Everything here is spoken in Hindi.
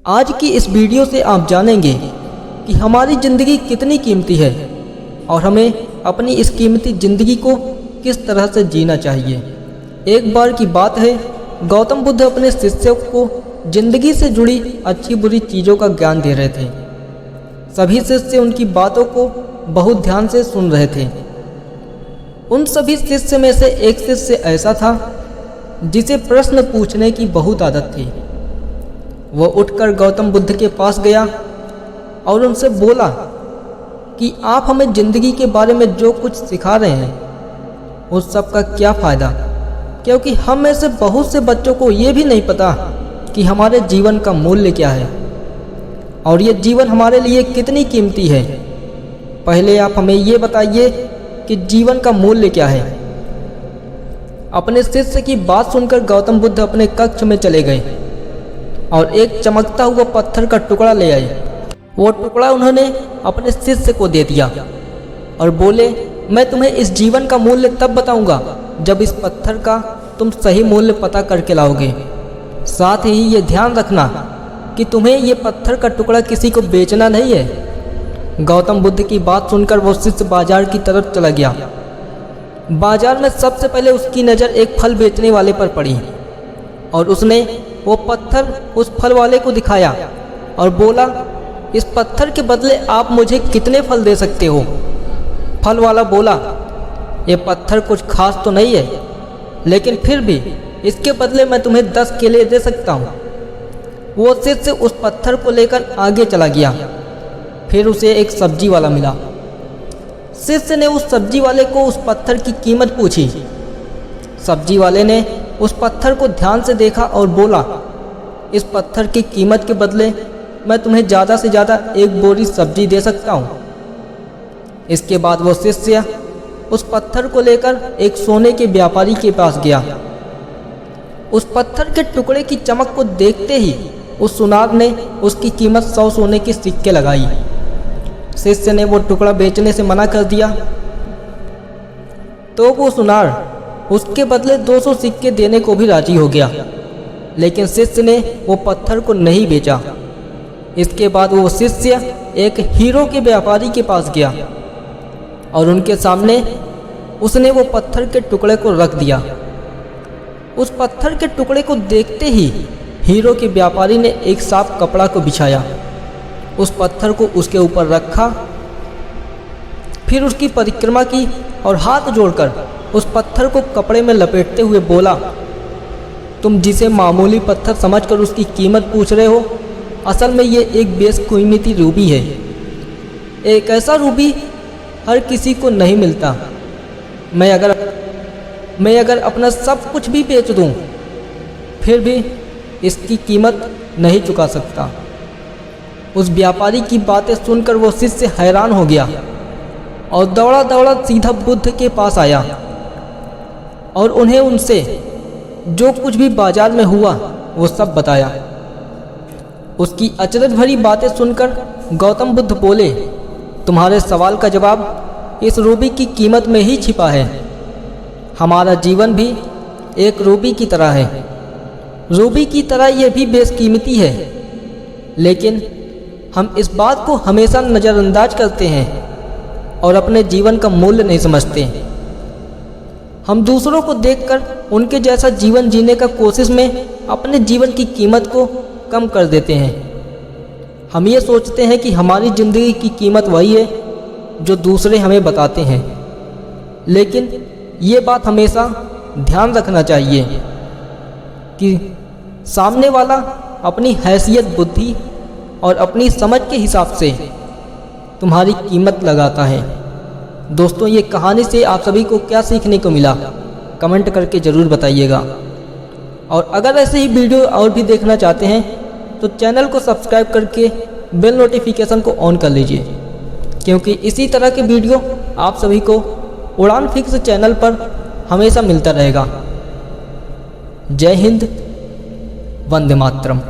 आज की इस वीडियो से आप जानेंगे कि हमारी ज़िंदगी कितनी कीमती है और हमें अपनी इस कीमती ज़िंदगी को किस तरह से जीना चाहिए। एक बार की बात है, गौतम बुद्ध अपने शिष्यों को ज़िंदगी से जुड़ी अच्छी बुरी चीज़ों का ज्ञान दे रहे थे। सभी शिष्य उनकी बातों को बहुत ध्यान से सुन रहे थे। उन सभी शिष्य में से एक शिष्य ऐसा था जिसे प्रश्न पूछने की बहुत आदत थी। वो उठकर गौतम बुद्ध के पास गया और उनसे बोला कि आप हमें ज़िंदगी के बारे में जो कुछ सिखा रहे हैं उस सब का क्या फ़ायदा, क्योंकि हम में से बहुत से बच्चों को ये भी नहीं पता कि हमारे जीवन का मूल्य क्या है और ये जीवन हमारे लिए कितनी कीमती है। पहले आप हमें ये बताइए कि जीवन का मूल्य क्या है। अपने शिष्य की बात सुनकर गौतम बुद्ध अपने कक्ष में चले गए और एक चमकता हुआ पत्थर का टुकड़ा ले आए। वो टुकड़ा उन्होंने अपने शिष्य को दे दिया और बोले, मैं तुम्हें इस जीवन का मूल्य तब बताऊंगा जब इस पत्थर का तुम सही मूल्य पता करके लाओगे। साथ ही ये ध्यान रखना कि तुम्हें ये पत्थर का टुकड़ा किसी को बेचना नहीं है। गौतम बुद्ध की बात सुनकर वो शिष्य बाजार की तरफ चला गया। बाजार में सबसे पहले उसकी नज़र एक फल बेचने वाले पर पड़ी और उसने वो पत्थर उस फल वाले को दिखाया और बोला, इस पत्थर के बदले आप मुझे कितने फल दे सकते हो। फल वाला बोला, ये पत्थर कुछ खास तो नहीं है, लेकिन फिर भी इसके बदले मैं तुम्हें 10 केले दे सकता हूँ। वो शिष्य उस पत्थर को लेकर आगे चला गया। फिर उसे एक सब्जी वाला मिला। शिष्य ने उस सब्जी वाले को उस पत्थर की कीमत पूछी। सब्जी वाले ने उस पत्थर को ध्यान से देखा और बोला, इस पत्थर की कीमत के बदले मैं तुम्हें ज़्यादा से ज़्यादा 1 बोरी सब्जी दे सकता हूँ। इसके बाद वो शिष्य उस पत्थर को लेकर एक सोने के व्यापारी के पास गया। उस पत्थर के टुकड़े की चमक को देखते ही उस सुनार ने उसकी कीमत 100 सोने के सिक्के लगाई। शिष्य ने वो टुकड़ा बेचने से मना कर दिया तो वो सुनार उसके बदले 200 सिक्के देने को भी राजी हो गया, लेकिन शिष्य ने वो पत्थर को नहीं बेचा। इसके बाद वो शिष्य एक हीरो के व्यापारी के पास गया और उनके सामने उसने वो पत्थर के टुकड़े को रख दिया। उस पत्थर के टुकड़े को देखते ही हीरो के व्यापारी ने एक साफ कपड़ा को बिछाया, उस पत्थर को उसके ऊपर रखा, फिर उसकी परिक्रमा की और हाथ जोड़कर उस पत्थर को कपड़े में लपेटते हुए बोला, तुम जिसे मामूली पत्थर समझकर उसकी कीमत पूछ रहे हो, असल में ये एक बेशकीमती रूबी है। एक ऐसा रूबी हर किसी को नहीं मिलता। मैं अगर अपना सब कुछ भी बेच दूं, फिर भी इसकी कीमत नहीं चुका सकता। उस व्यापारी की बातें सुनकर वो शिष्य हैरान हो गया और दौड़ा दौड़ा सीधा बुद्ध के पास आया और उन्हें उनसे जो कुछ भी बाजार में हुआ वो सब बताया। उसकी अचरज भरी बातें सुनकर गौतम बुद्ध बोले, तुम्हारे सवाल का जवाब इस रूबी की कीमत में ही छिपा है। हमारा जीवन भी एक रूबी की तरह है। रूबी की तरह यह भी बेशकीमती है, लेकिन हम इस बात को हमेशा नज़रअंदाज करते हैं और अपने जीवन का मूल्य नहीं समझते। हम दूसरों को देखकर उनके जैसा जीवन जीने का कोशिश में अपने जीवन की कीमत को कम कर देते हैं। हम ये सोचते हैं कि हमारी ज़िंदगी की कीमत वही है जो दूसरे हमें बताते हैं, लेकिन ये बात हमेशा ध्यान रखना चाहिए कि सामने वाला अपनी हैसियत, बुद्धि और अपनी समझ के हिसाब से तुम्हारी कीमत लगाता है। दोस्तों, ये कहानी से आप सभी को क्या सीखने को मिला, कमेंट करके ज़रूर बताइएगा। और अगर ऐसे ही वीडियो और भी देखना चाहते हैं तो चैनल को सब्सक्राइब करके बेल नोटिफिकेशन को ऑन कर लीजिए, क्योंकि इसी तरह के वीडियो आप सभी को उड़ान फिक्स चैनल पर हमेशा मिलता रहेगा। जय हिंद, वंदे मातरम।